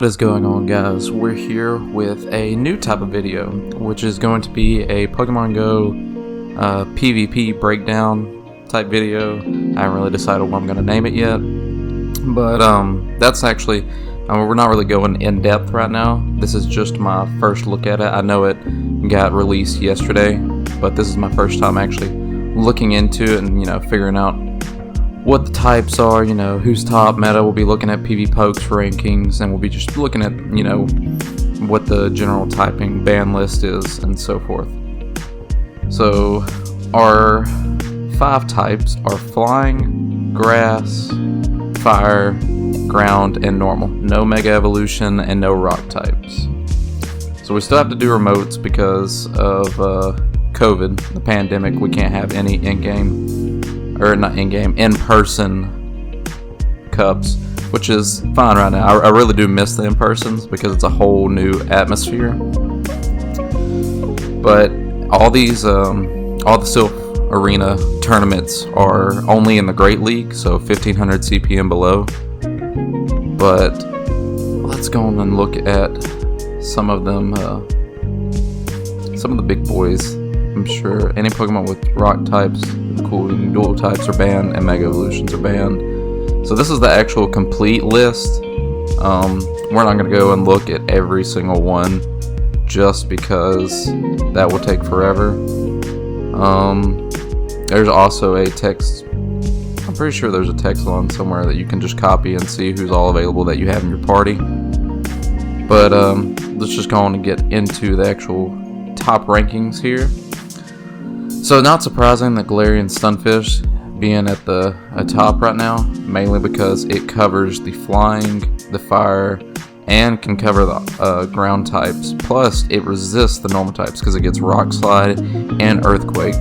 What is going on, guys? We're here with a new type of video, which is going to be a Pokemon Go PvP breakdown type video. I haven't really decided what I'm going to name it yet, but that's actually, we're not really going in depth right now. This is just my first look at it. I know it got released yesterday, but this is my first time actually looking into it and, figuring out what the types are, who's top meta. We'll be looking at PvPokes rankings, and we'll be just looking at, what the general typing ban list is and so forth. So our 5 types are flying, grass, fire, ground, and normal. No mega evolution and no rock types. So we still have to do remotes because of COVID, the pandemic. We can't have any in-person cups, which is fine right now. I really do miss the in-persons because it's a whole new atmosphere. But all the Silph Arena tournaments are only in the Great League, so 1500 CP and below. But let's go on and look at some of them, some of the big boys. I'm sure any Pokemon with rock types, including dual types, are banned, and mega evolutions are banned. So this is the actual complete list. We're not going to go and look at every single one just because that will take forever. There's also a text. I'm pretty sure there's a text line somewhere that you can just copy and see who's all available that you have in your party. But let's just go on and get into the actual top rankings here. So not surprising that Galarian Stunfisk being at the top right now, mainly because it covers the flying, the fire, and can cover the ground types. Plus, it resists the normal types because it gets Rock Slide and Earthquake.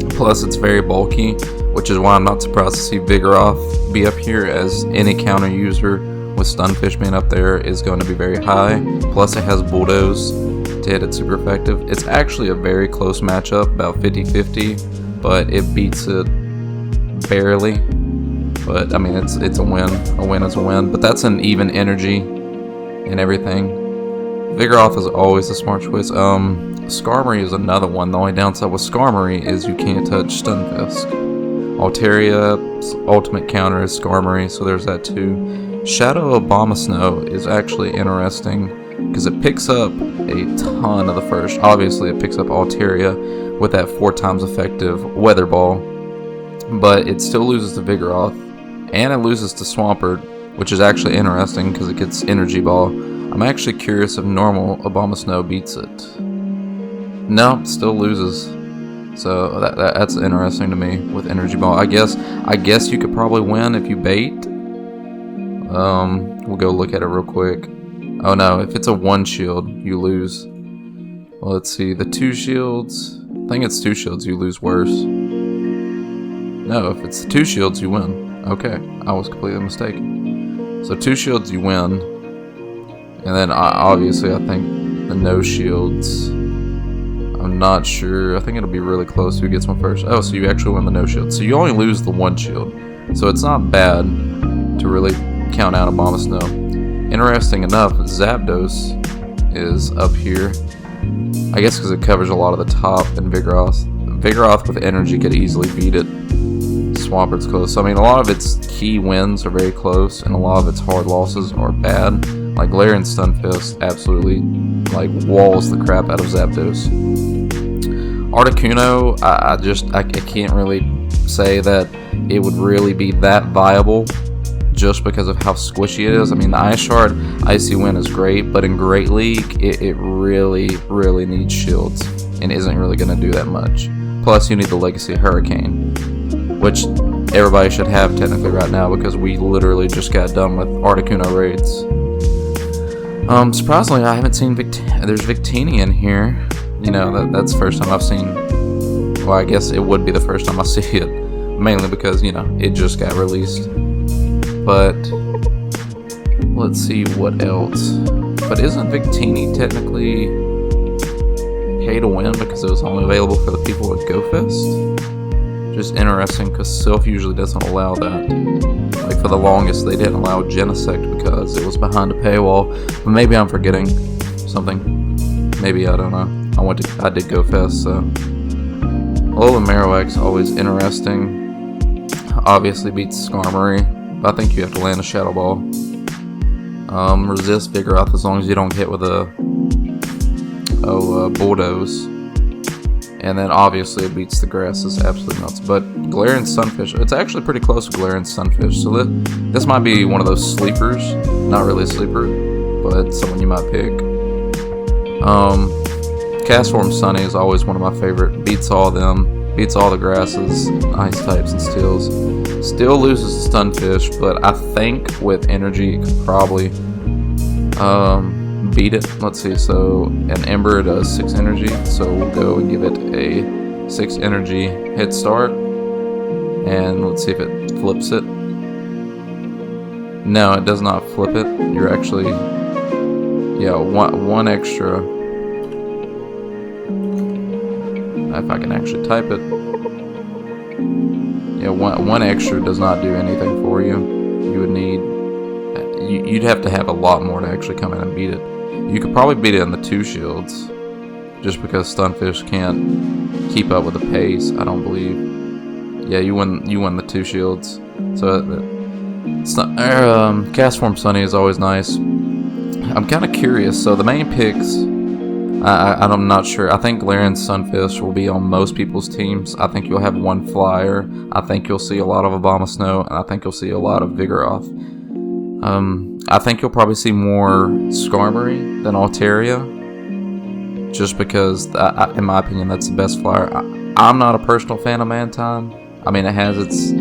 Plus, it's very bulky, which is why I'm not surprised to see Vigoroth be up here, as any counter user with Stunfisk being up there is going to be very high. Plus, it has Bulldoze to hit it super effective. It's actually a very close matchup, about 50-50, but it beats it barely. But I mean, it's a win. A win is a win. But that's an even energy and everything. Vigoroth is always a smart choice. Skarmory is another one. The only downside with Skarmory is you can't touch Stunfisk. Alteria's ultimate counter is Skarmory, so there's that too. Shadow Abomasnow is actually interesting because it picks up a ton of the first. Obviously, it picks up Altaria with that 4 times effective Weather Ball, but it still loses to Vigoroth, and it loses to Swampert, which is actually interesting because it gets Energy Ball. I'm actually curious if normal Abomasnow beats it. No, still loses. So that's interesting to me with Energy Ball. I guess you could probably win if you bait. We'll go look at it real quick. Oh no, if it's a 1 shield, you lose. Well, let's see, the 2 shields, I think it's 2 shields, you lose worse. No, if it's 2 shields, you win. Okay, I was completely mistaken. So 2 shields, you win. And then obviously I think the no shields, I'm not sure, I think it'll be really close who gets one first. Oh, so you actually win the no shield. So you only lose the 1 shield. So it's not bad to really count out Abomasnow. Interesting enough, Zapdos is up here. I guess because it covers a lot of the top, and Vigoroth with energy could easily beat it. Swampert's close. So, I mean, a lot of its key wins are very close, and a lot of its hard losses are bad. Like Galarian Stunfisk absolutely walls the crap out of Zapdos. Articuno, I can't really say that it would really be that viable, just because of how squishy it is. I mean, the Ice Shard Icy Wind is great, but in Great League, it really needs shields and isn't really going to do that much. Plus, you need the Legacy Hurricane, which everybody should have technically right now because we literally just got done with Articuno raids. Surprisingly, I haven't seen there's Victini in here. That's the first time I've seen. Well, I guess it would be the first time I see it, mainly because, it just got released. But let's see what else. But isn't Victini technically pay to win because it was only available for the people with GoFest? just interesting because Sylph usually doesn't allow that. Like for the longest, they didn't allow Genesect because it was behind a paywall. But maybe I'm forgetting something. Maybe, I don't know. I did go fast, so. Alolan Marowak's always interesting. Obviously beats Skarmory, but I think you have to land a Shadow Ball. Resist Vigoroth as long as you don't hit with a Bulldoze. And then obviously it beats the grass is absolutely nuts. But Galarian Sunfish, it's actually pretty close to Galarian Sunfish. So this might be one of those sleepers. Not really a sleeper, but someone you might pick. Castform Sunny is always one of my favorite. Beats all of them. Beats all the grasses, ice types, and steels. Still loses to Stunfish, but I think with energy it could probably beat it. Let's see, so an Ember does 6 energy, so we'll go and give it a 6 energy head start. And let's see if it flips it. No, it does not flip it. You're actually, yeah, one extra. If I can actually type it. Yeah, one extra does not do anything for you. You would need, you'd have to have a lot more to actually come in and beat it. You could probably beat it in the 2 shields, just because Stunfish can't keep up with the pace, I don't believe. Yeah, you win the 2 shields. So it's not, Castform Sunny is always nice. I'm kind of curious, so the main picks, I'm not sure. I think Galarian Sunfish will be on most people's teams. I think you'll have one flyer. I think you'll see a lot of Abomasnow, and I think you'll see a lot of Vigoroth. I think you'll probably see more Skarmory than Altaria, just because, in my opinion, that's the best flyer. I'm not a personal fan of Mantine. I mean, it has its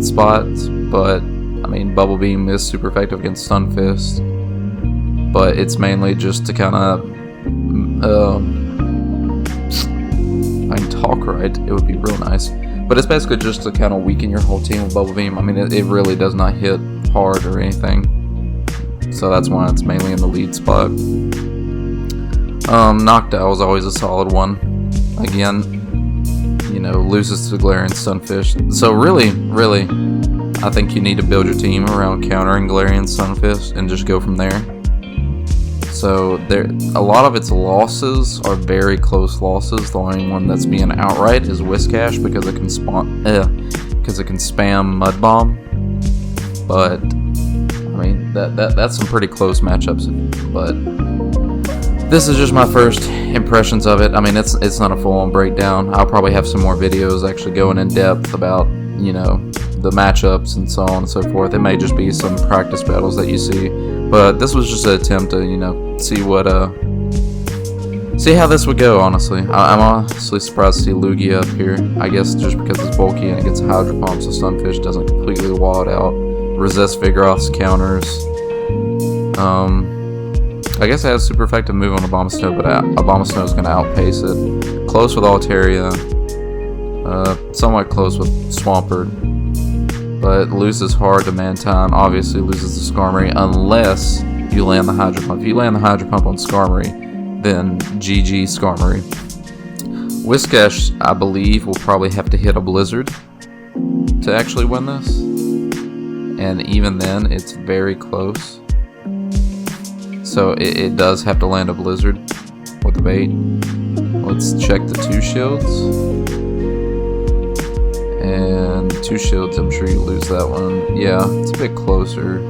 spots, but I mean, Bubble Beam is super effective against Stunfisk. But it's mainly just to kind of, if I can talk right, it would be real nice. But it's basically just to kind of weaken your whole team with Bubble Beam. I mean, it really does not hit hard or anything. So that's why it's mainly in the lead spot. Noctowl is always a solid one. Again, you know, loses to Galarian Sunfish. So really, I think you need to build your team around countering Galarian Sunfish and just go from there. So a lot of its losses are very close losses. The only one that's being outright is Whiscash because it can spam Mud Bomb. But I mean that's some pretty close matchups. But this is just my first impressions of it. I mean it's not a full-on breakdown. I'll probably have some more videos actually going in depth about, you know, the matchups and so on and so forth. It may just be some practice battles that you see. But this was just an attempt to, you know, see how this would go, honestly. I'm honestly surprised to see Lugia up here. I guess just because it's bulky and it gets a Hydro Pump, so Stunfish doesn't completely wall it out. Resist Vigoroth's counters. I guess it has super effective move on Abomasnow, but Abomasnow is going to outpace it. Close with Altaria. Somewhat close with Swampert. But loses hard to Mantine, obviously loses to Skarmory, unless you land the Hydro Pump. If you land the Hydro Pump on Skarmory, then GG Skarmory. Whiscash, I believe, will probably have to hit a Blizzard to actually win this. And even then, it's very close. So it does have to land a Blizzard with the bait. Let's check the 2 shields. And 2 shields, I'm sure you lose that one. Yeah, it's a bit closer.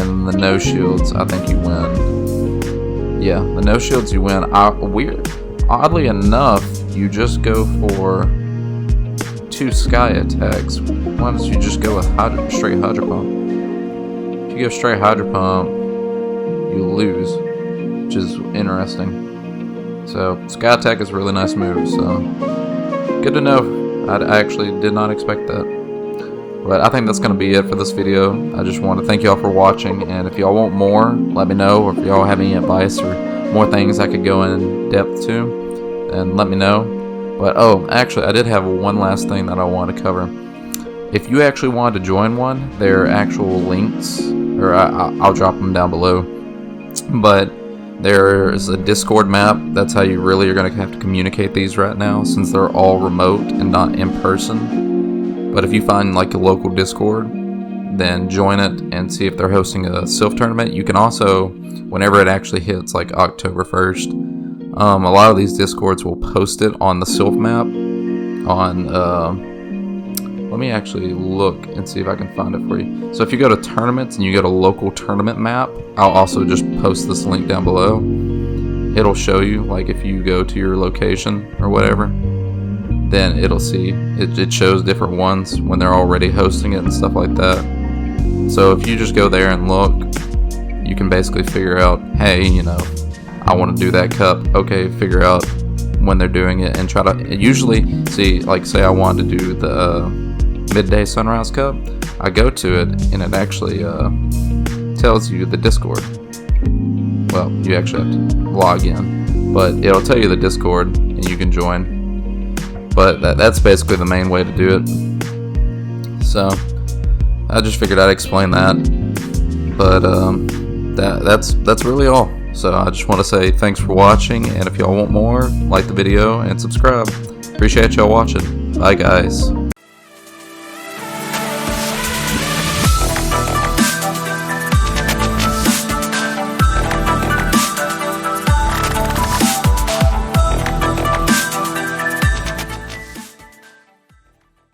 And the no shields, I think you win. Yeah, the no shields you win. Oddly enough, you just go for 2 sky attacks. Why don't you just go with straight Hydro Pump? If you go straight Hydro Pump, you lose, which is interesting. So sky attack is a really nice move. So good to know. I actually did not expect that. But I think that's going to be it for this video. I just want to thank y'all for watching, and if y'all want more, let me know, or if y'all have any advice or more things I could go in depth to, and let me know. But oh, actually I did have one last thing that I want to cover. If you actually wanted to join one, there are actual links, or I'll drop them down below. But There's a Discord map. That's how you really are going to have to communicate these right now, since they're all remote and not in person. But if you find like a local Discord, then join it and see if they're hosting a Silph tournament. You can also, whenever it actually hits like October 1st, a lot of these Discords will post it on the Silph map on, let me actually look and see if I can find it for you. So if you go to tournaments and you go to local tournament map, I'll also just post this link down below. It'll show you, like if you go to your location or whatever, then it'll see, it shows different ones when they're already hosting it and stuff like that. So if you just go there and look, you can basically figure out, hey, you know, I want to do that cup. Okay, figure out when they're doing it and try to usually see, like say I wanted to do the midday sunrise cup, I go to it and it actually tells you the Discord. Well, you actually have to log in, but it'll tell you the Discord and you can join. But that's basically the main way to do it. So I just figured I'd explain that. But that's really all. So I just want to say thanks for watching, and if y'all want more, like the video and subscribe. Appreciate y'all watching. Bye guys.